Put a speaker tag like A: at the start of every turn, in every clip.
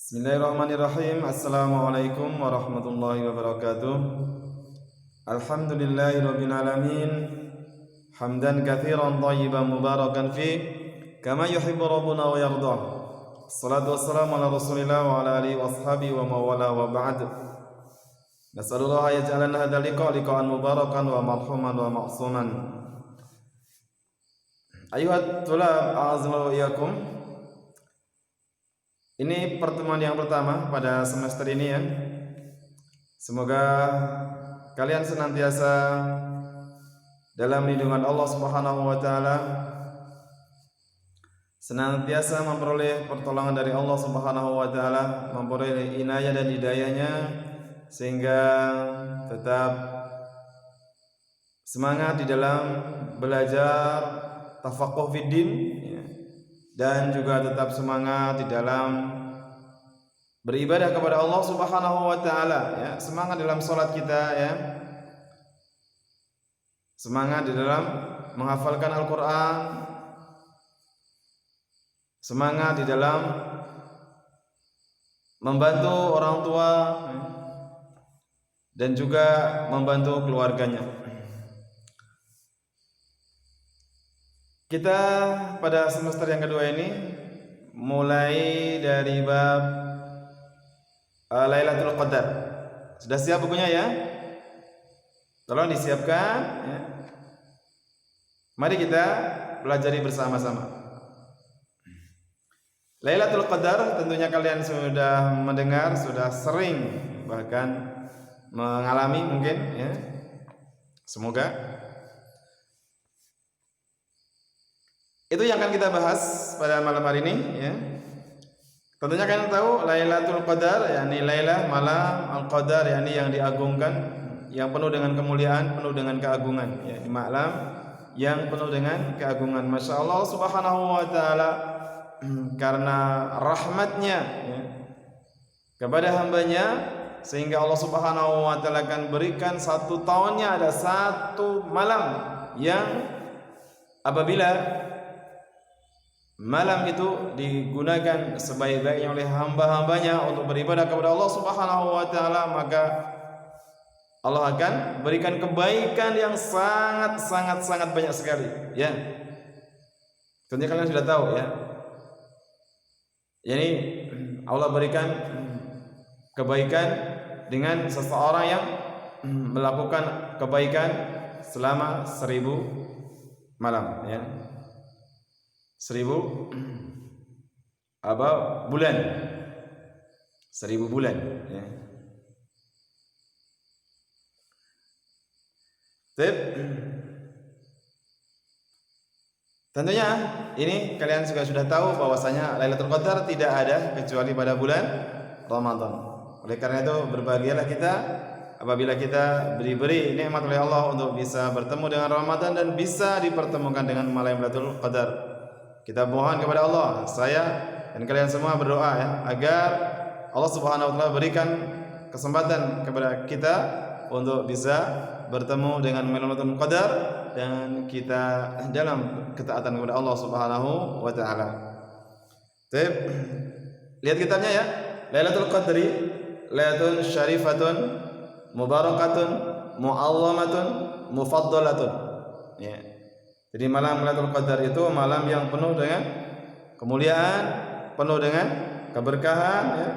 A: Bismillahirrahmanirrahim. Assalamualaikum warahmatullahi wabarakatuh. Alhamdulillahirabbil alamin. Hamdan katsiran thayyiban mubarakan fi kama yuhibbu rabbuna wa yardah. Assalatu wassalamu ala Rasulillah wa ala alihi washabihi wa mawala wa ba'd. Nas'alullah yaj'alana hadzal liqa'an mubarakan wa marhuman wa ma'suman. Ayuhat tulab a'azza wa iyyakum. Ini pertemuan yang pertama pada semester ini ya. Semoga kalian senantiasa dalam lindungan Allah Subhanahu wa taala, senantiasa memperoleh pertolongan dari Allah Subhanahu wa taala, memperoleh inayah dan hidayahnya sehingga tetap semangat di dalam belajar tafaqquh fid din ya, dan juga tetap semangat di dalam beribadah kepada Allah Subhanahu wa taala ya, semangat dalam salat kita ya. Semangat di dalam menghafalkan Al-Qur'an. Semangat di dalam membantu orang tua ya, dan juga membantu keluarganya. Kita pada semester yang kedua ini mulai dari bab Lailatul Qadar. Sudah siap bukunya ya? Tolong disiapkan ya. Mari kita pelajari bersama-sama. Lailatul Qadar tentunya kalian sudah mendengar, sudah sering bahkan mengalami mungkin ya. Semoga itu yang akan kita bahas pada malam hari ini ya. Tentunya kalian tahu Lailatul Qadar yakni Lailah malam Al-Qadar yakni yang diagungkan, yang penuh dengan kemuliaan, penuh dengan keagungan ya, di malam yang penuh dengan keagungan. Masya Allah Subhanahu wa taala karena rahmatnya ya, kepada hambanya sehingga Allah Subhanahu wa taala akan berikan satu tahunnya ada satu malam yang apabila malam itu digunakan sebaik-baiknya oleh hamba-hambanya untuk beribadah kepada Allah Subhanahu wa taala, maka Allah akan berikan kebaikan yang sangat banyak sekali ya. Tentunya kalian sudah tahu ya. Yani Allah berikan kebaikan dengan seseorang yang melakukan kebaikan selama 1000 malam ya. 1000 bulan. 1000 bulan ya. Tentunya ini kalian juga sudah tahu bahwasanya Lailatul Qadar tidak ada kecuali pada bulan Ramadan. Oleh karena itu berbahagialah kita apabila kita diberi nikmat oleh Allah untuk bisa bertemu dengan Ramadan dan bisa dipertemukan dengan malam Lailatul Qadar. Kita mohon kepada Allah, saya dan kalian semua berdoa ya, agar Allah Subhanahu wa taala berikan kesempatan kepada kita untuk bisa bertemu dengan Lailatul Qadar dan kita dalam ketaatan kepada Allah Subhanahu wa taala. Baik. Lihat kitabnya ya. Lailatul Qadri lailatun syarifatun mubarakatun mu'azzamatun mufaddalatun. Ya. Jadi malam Lailatul Qadar itu malam yang penuh dengan kemuliaan, penuh dengan keberkahan ya,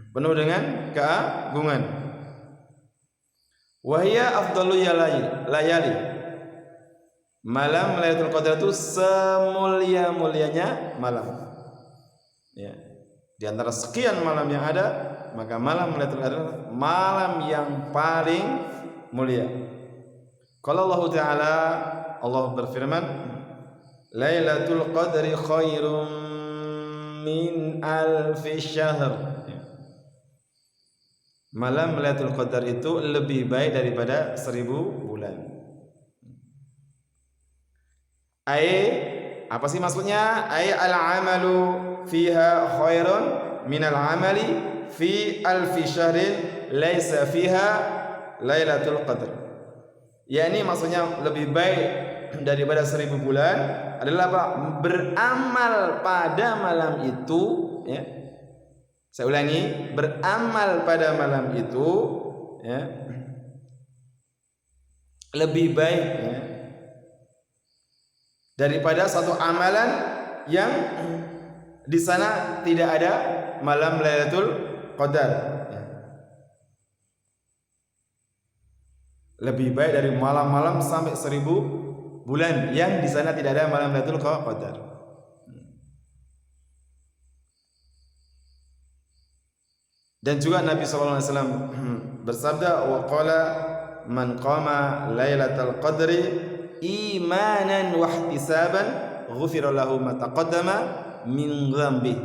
A: penuh dengan keagungan. Wahia afdalu layali. Malam Lailatul Qadar itu semulia-mulianya malam. Ya. Di antara sekian malam yang ada, maka malam Lailatul Qadar malam yang paling mulia. Kalau Allah Ta'ala, Allah berfirman, Lailatul Qadri khairum min alfi syahr. Malam Lailatul Qadar itu lebih baik daripada 1000 bulan. Apa sih maksudnya? Al-amalu fiha khairun min al-amali fi alfi syahrin laisa fiha Lailatul Qadar. Yani maksudnya lebih baik daripada 1000 bulan adalah apa? Beramal pada malam itu ya, Saya ulangi, beramal pada malam itu ya, lebih baik ya, daripada satu amalan yang di sana tidak ada malam Lailatul Qadar. Ya. Lebih baik dari malam-malam sampai 1000 bulan yang di sana tidak ada malam Lailatul Qadar. Dan juga Nabi SAW bersabda, wa qala man qama lailatal qadri imanan wa ihtisaban ghufira lahu ma taqaddama min dhanbi.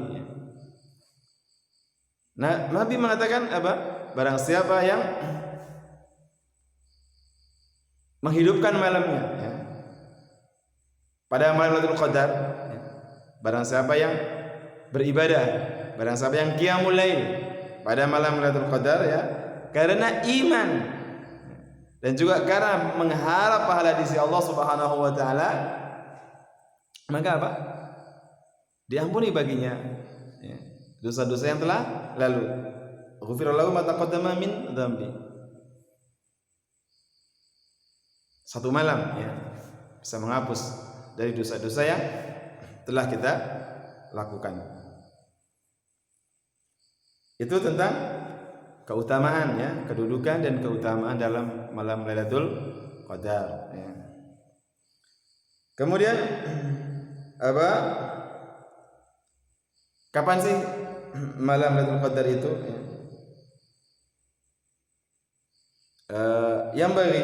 A: Nah, Nabi mengatakan apa? Barang siapa yang menghidupkan malamnya ya, pada malam Lailatul Qadar ya, barang siapa yang beribadah, barang siapa yang qiyamul lail pada malam Lailatul Qadar ya, karena iman dan juga karena mengharap pahala di sisi Allah Subhanahu wa taala, maka apa? Diampuni baginya ya, dosa-dosa yang telah lalu. Ghufira lahu ma taqaddama min dzambi. Satu malam ya, bisa menghapus dari dosa-dosa yang telah kita lakukan. Itu tentang keutamaan ya, kedudukan dan keutamaan dalam malam Lailatul Qadar ya. Kemudian apa? Kapan sih malam Lailatul Qadar itu ya? Yang bagi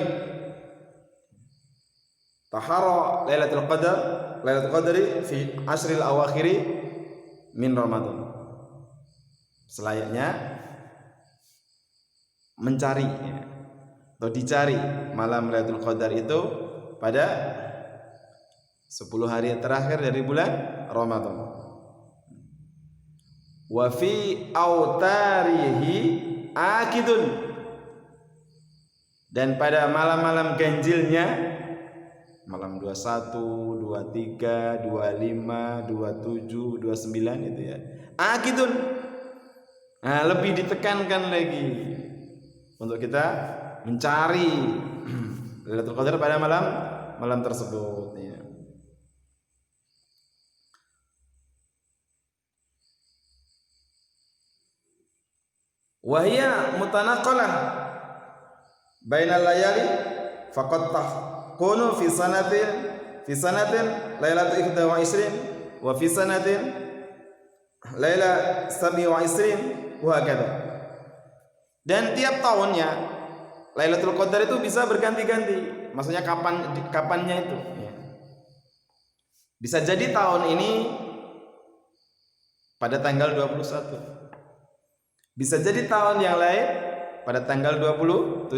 A: tahara Lailatul Qadri fi asril awakhiri min Ramadan. Selayaknya mencari ya, atau dicari malam Lailatul Qadar itu pada 10 hari terakhir dari bulan Ramadan. Wa fi autarihi akidun, dan pada malam-malam ganjilnya, malam 21, 23, 25, 27, 29 itu ya, akidun. Nah, lebih ditekankan lagi untuk kita mencari Lailatul Qadar pada malam tersebut ya. Wa hiya mutanaqalah bainal layali faqad takunu fi sanatin lailatul 21 wa fi sanatin laila 27 wa hakadha. Dan tiap tahunnya Lailatul Qadar itu bisa berganti-ganti. Maksudnya kapannya itu ya. Bisa jadi tahun ini pada tanggal 21. Bisa jadi tahun yang lain pada tanggal 27.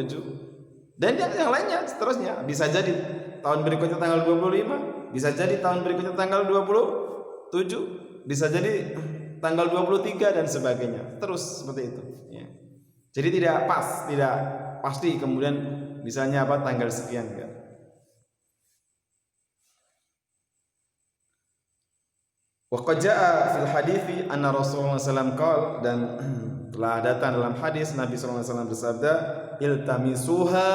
A: Dan yang lainnya seterusnya. Bisa jadi tahun berikutnya tanggal 25, bisa jadi tahun berikutnya tanggal 27, bisa jadi tanggal 23 dan sebagainya. Terus seperti itu ya. Jadi tidak pasti kemudian misalnya apa tanggal sekian enggak. Wa qad jaa fil hadithi anna Rasulullah sallallahu alaihi wasallam qala, dan telah datang dalam hadis Nabi sallallahu alaihi wasallam bersabda, iltamisuha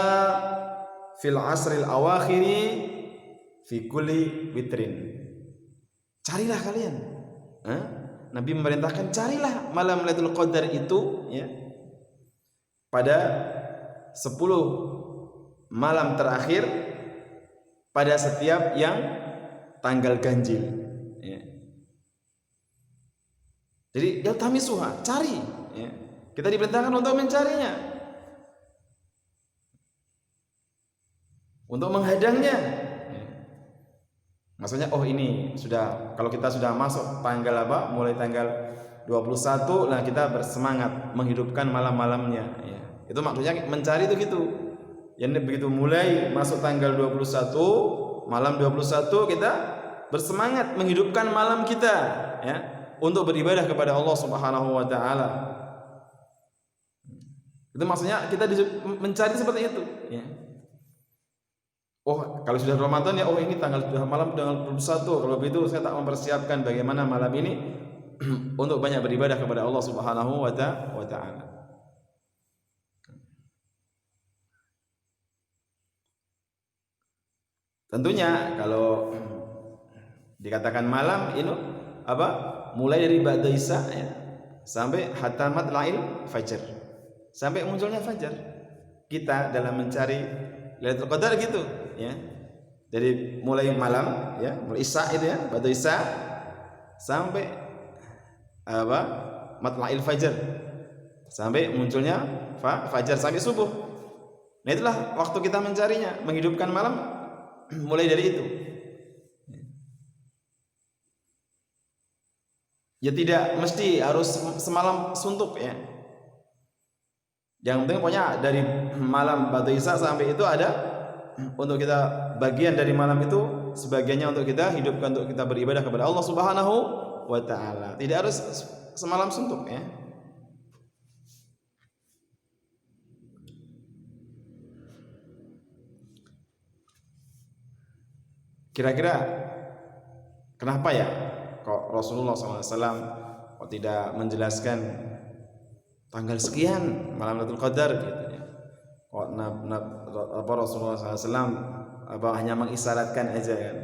A: fil asril awakhiri fi kulli witrin. Carilah kalian. Nabi memerintahkan carilah malam Lailatul Qadar itu ya, pada 10 malam terakhir pada setiap yang tanggal ganjil ya. Jadi iltamisuha, cari ya. Kita diperintahkan untuk mencarinya, untuk menghadangnya ya. Maksudnya ini sudah, kalau kita sudah masuk tanggal apa, mulai tanggal 21, nah kita bersemangat menghidupkan malam-malamnya ya. Itu maksudnya mencari itu gitu. Yang begitu mulai masuk tanggal 21, malam 21 kita bersemangat menghidupkan malam kita ya, untuk beribadah kepada Allah Subhanahu wa taala. Itu maksudnya kita mencari seperti itu ya. Kalau sudah Ramadan ya, ini tanggal malam tanggal 21. Kalau begitu saya tak mempersiapkan bagaimana malam ini untuk banyak beribadah kepada Allah Subhanahu wa taala. Tentunya kalau dikatakan malam itu apa? Mulai dari ba'da isya ya, sampai hatta matla'il fajr. Sampai munculnya fajar. Kita dalam mencari Lailatul Qadar gitu ya. Dari mulai malam ya, mulai isya itu ya, ba'da isya sampai apa? Matla'il fajr. Sampai munculnya fajar sampai subuh. Nah, itulah waktu kita mencarinya, menghidupkan malam mulai dari itu. Ya tidak mesti harus semalam suntuk ya. Yang penting pokoknya dari malam ba'da isya sampai itu ada untuk kita bagian dari malam itu, sebagiannya untuk kita hidupkan untuk kita beribadah kepada Allah Subhanahu wa taala. Tidak harus semalam suntuk ya. Kira-kira kenapa ya kok Rasulullah SAW kok tidak menjelaskan tanggal sekian malam Lailatul Qadar gitu ya? Kok Rasulullah SAW hanya mengisyaratkan aja kan?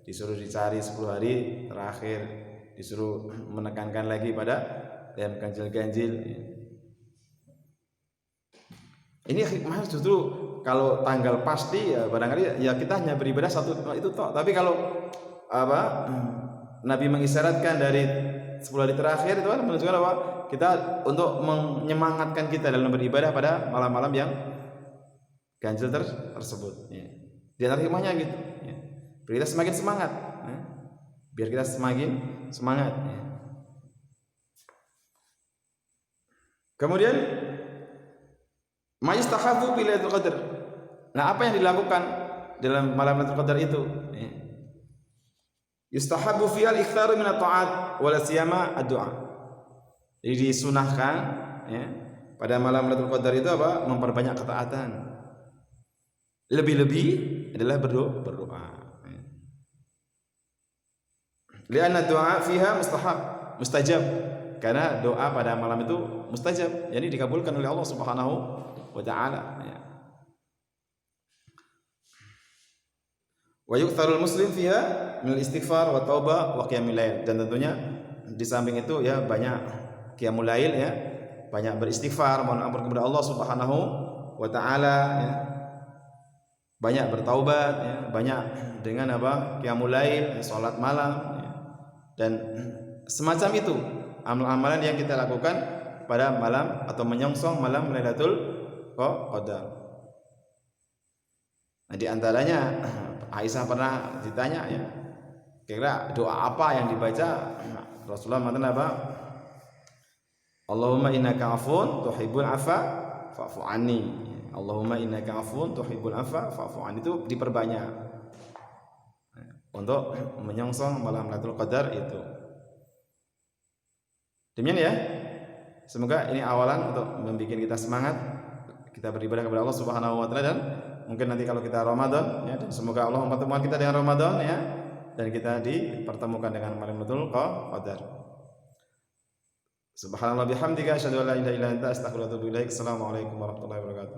A: Disuruh dicari 10 hari terakhir, disuruh menekankan lagi pada yang ganjil-ganjil. Ini hikmah justru kalau tanggal pasti ya barangkali ya kita hanya beribadah satu itu toh. Tapi kalau apa Nabi mengisyaratkan dari 10 hari terakhir itu kan menunjukkan bahwa kita untuk menyemangatkan kita dalam beribadah pada malam-malam yang ganjil tersebut. Ya. Di antara hikmahnya gitu. Ya. Biar kita semakin semangat. Ya. Biar kita semakin semangat. Ya. Kemudian ma'istahabu fi Lailatul Qadar. Nah, apa yang dilakukan dalam malam Lailatul Qadar itu? Ya. Yustahabu fi al-iktsaru min at-ta'at wa la siyama ad-du'a. Jadi disunahkan ya, pada malam Lailatul Qadar itu apa? Memperbanyak ketaatan. Lebih-lebih adalah berdoa. Ya. Li'anna du'a fiha mustajab. Karena doa pada malam itu mustajab, jadi dikabulkan oleh Allah Subhanahu wa taala ya. Wa yuktharul muslim fiha min istighfar wa taubah wa qiyamul lail, dan tentunya di samping itu ya banyak qiyamul lail ya, banyak beristighfar, mohon ampun kepada Allah Subhanahu wa taala ya. Banyak bertaubat ya, banyak dengan apa? Qiyamul lail, salat malam ya. Dan semacam itu amalan-amalan yang kita lakukan pada malam atau menyongsong malam Lailatul Qadar. Nah, di antaranya Aisyah pernah ditanya ya, kira doa apa yang dibaca? Rasulullah mengatakan apa? Allahumma innaka afun tuhibbul afwa fa'fu anni. Allahumma innaka afun tuhibbul afwa fa'fu anni, itu diperbanyak untuk menyongsong malam Lailatul Qadar itu. Demikian ya. Semoga ini awalan untuk membuat kita semangat kita beribadah kepada Allah Subhanahu wa taala, dan mungkin nanti kalau kita Ramadan ya, dan semoga Allah mempertemukan kita dengan Ramadan ya, dan kita dipertemukan dengan malam Lailatul Qadar. Subhanallah bihamdika asyhadu an la ilaha illa anta astaghfiruka wa atubu ilaik. Assalamualaikum warahmatullahi wabarakatuh.